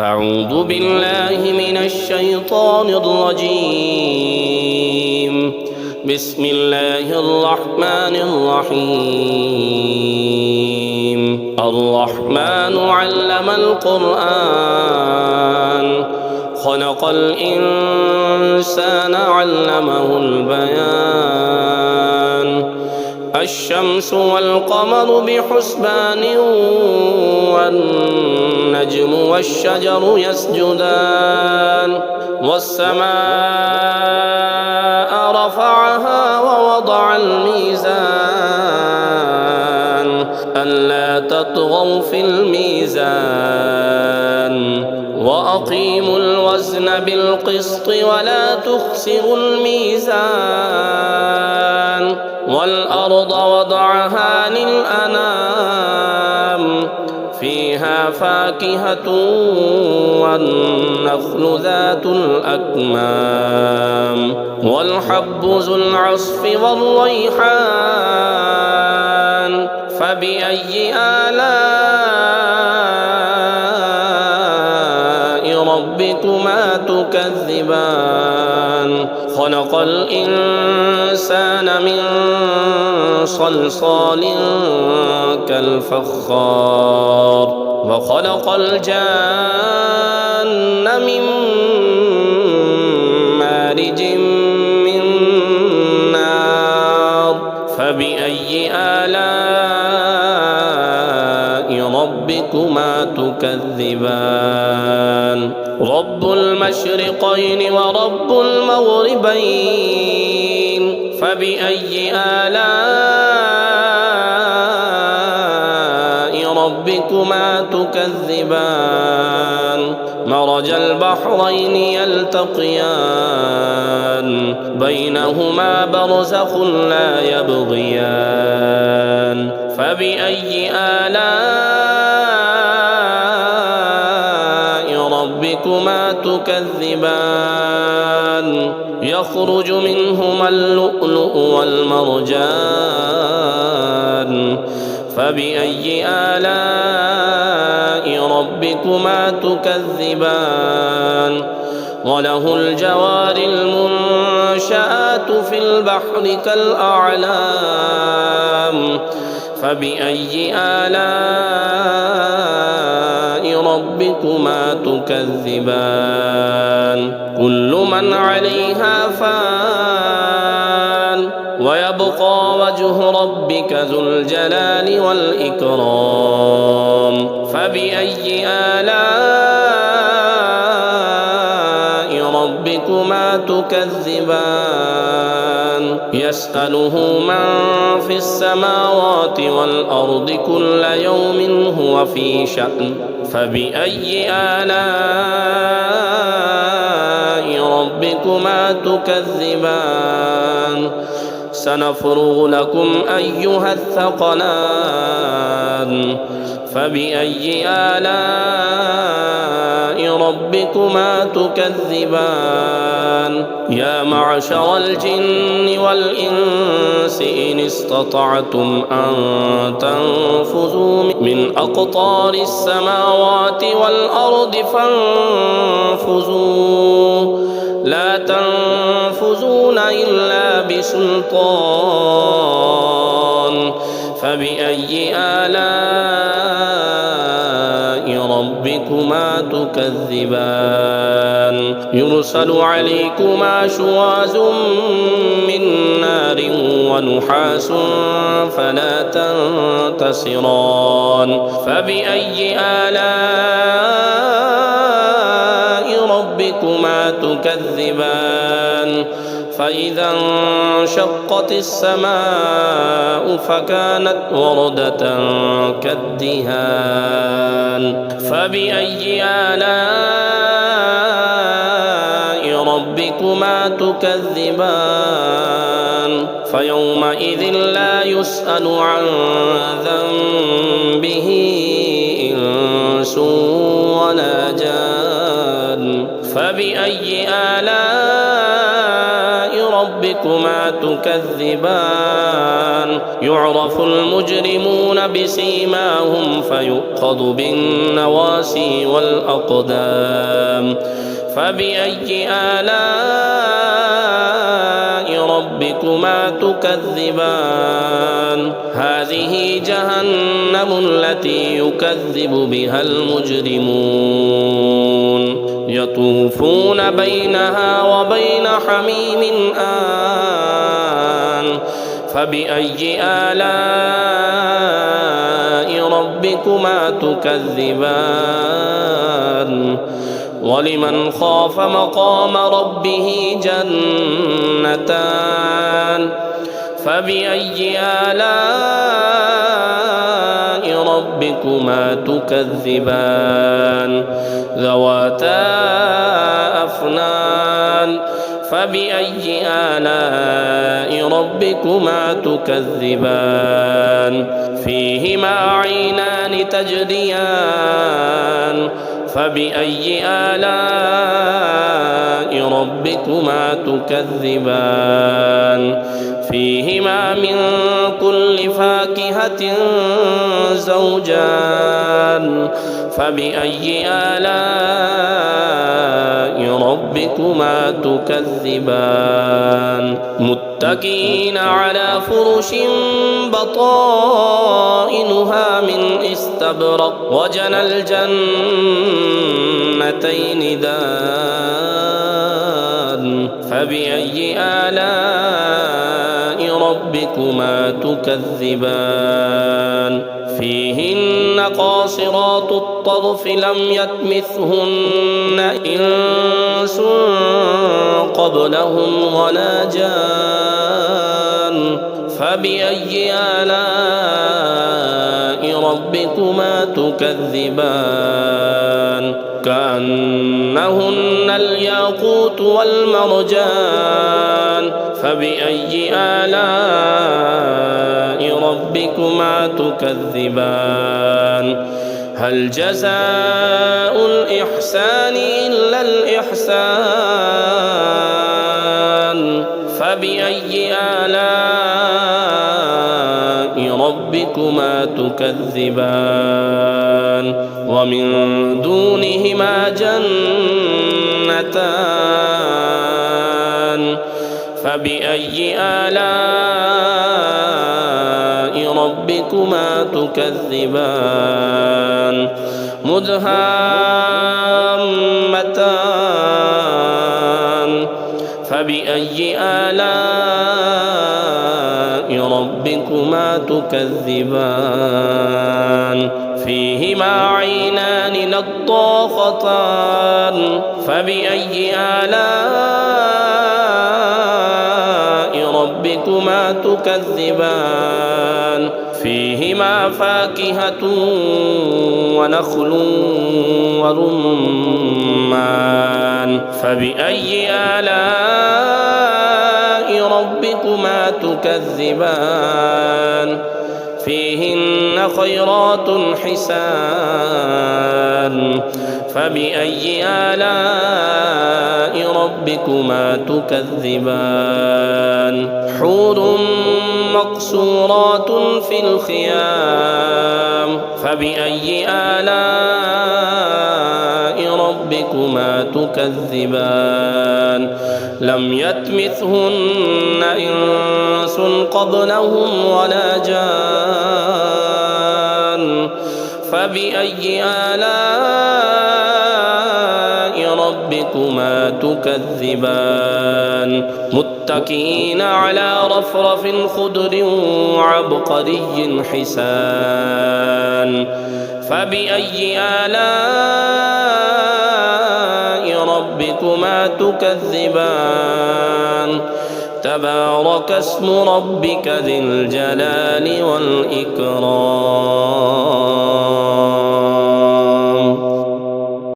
أعوذ بالله من الشيطان الرجيم. بسم الله الرحمن الرحيم. الرحمن علم القرآن خلق الإنسان علمه البيان. الشمس والقمر بحسبان والنجم والشجر يسجدان. والسماء رفعها ووضع الميزان ألا تطغوا في الميزان وأقيموا الوزن بالقسط ولا تخسروا الميزان. والأرض وضعها للأنام فيها فاكهة والنخل ذات الأكمام والحب ذو العصف والريحان. فبأي آلاء ربكما تكذبان؟ خلق الإنسان من صلصال كالفخار وخلق الجان من مارج من نار. فبأي آلاء ربكما تكذبان؟ رب المشرقين ورب المغربين. فبأي آلاء ربكما تكذبان؟ مرج البحرين يلتقيان بينهما برزخ لا يبغيان. فبأي آلاء ربكما تكذبان؟ يخرج منهما اللؤلؤ والمرجان. فبأي آلاء ربكما تكذبان؟ وله الجوار المنشآت في البحر كالأعلام. فبأي آلاء ربكما تكذبان؟ كل من عليها فان ويبقى وجه ربك ذو الجلال والإكرام. فبأي آلاء ربكما تكذبان؟ يسأله من في السماوات والأرض كل يوم هو في شأن. فبأي آلاء ربكما تكذبان؟ سنفرغ لكم أيها الثقلان. فبأي آلاء ربكما تكذبان؟ يا معشر الجن والإنس إن استطعتم أن تنفذوا من أقطار السماوات والأرض فانفذوا لا تنفذون إلا بسلطان. فبأي آلاء ربكما تكذبان؟ يرسل عليكما شواظ من نار ونحاس فلا تنتصران. فبأي آلاء ربكما تكذبان؟ فإذا انشقت السماء فكانت وردة كالدهان. فبأي آلاء ربكما تكذبان؟ فيومئذ لا يسأل عن ذنبه إنس ولا جان. فبأي آلاء ربكما تكذبان يعرف المجرمون بسيماهم فيؤخذ بالنواسي والأقدام فبأي آلاء ربكما تكذبان هذه جهنم التي يكذب بها المجرمون يطوفون بينها وبين حميم آن فبأي آلاء ربكما تكذبان ولمن خاف مقام ربه جنتان فبأي آلاء ربكما تكذبان ذواتا أفنان فبأي آلاء ربكما تكذبان فيهما عينان تجريان فبأي آلاء ربكما تكذبان فيهما من كل فاكهة زوجان فبأي آلاء ربكما تكذبان متكئين على فرش بطائنها من استبرق وجنى الجنتين دان فبأي آلاء ربكما تكذبان فيهن قاصرات الطرف لم يطمثهن إنس قبلهم ولا جان فبأي آلاء ربكما تكذبان كأنهن الياقوت والمرجان فبأي آلاء ربكما تكذبان هل جزاء الإحسان إلا الإحسان فبأي آلاء ربكما تكذبان ومن دونهما جنتان فبأي آلاء ربكما تكذبان مدهامتان فبأي آلاء ربكما تكذبان فيهما عينان نضاختان فبأي آلاء ربكما تكذبان فيهما فاكهة ونخل ورمان فبأي آلاء ربكما تكذبان فيهن خيرات حسان فبأي آلاء ربكما تكذبان حور مقصورات في الخيام فبأي آلاء ربكما تكذبان لم يطمثهن إنس قبلهم ولا جان فبأي آلاء ربكما تكذبان متكئين على رفرف خضر وعبقري حسان فبأي آلاء ربكما تكذبان تبارك اسم ربك ذي الجلال والإكرام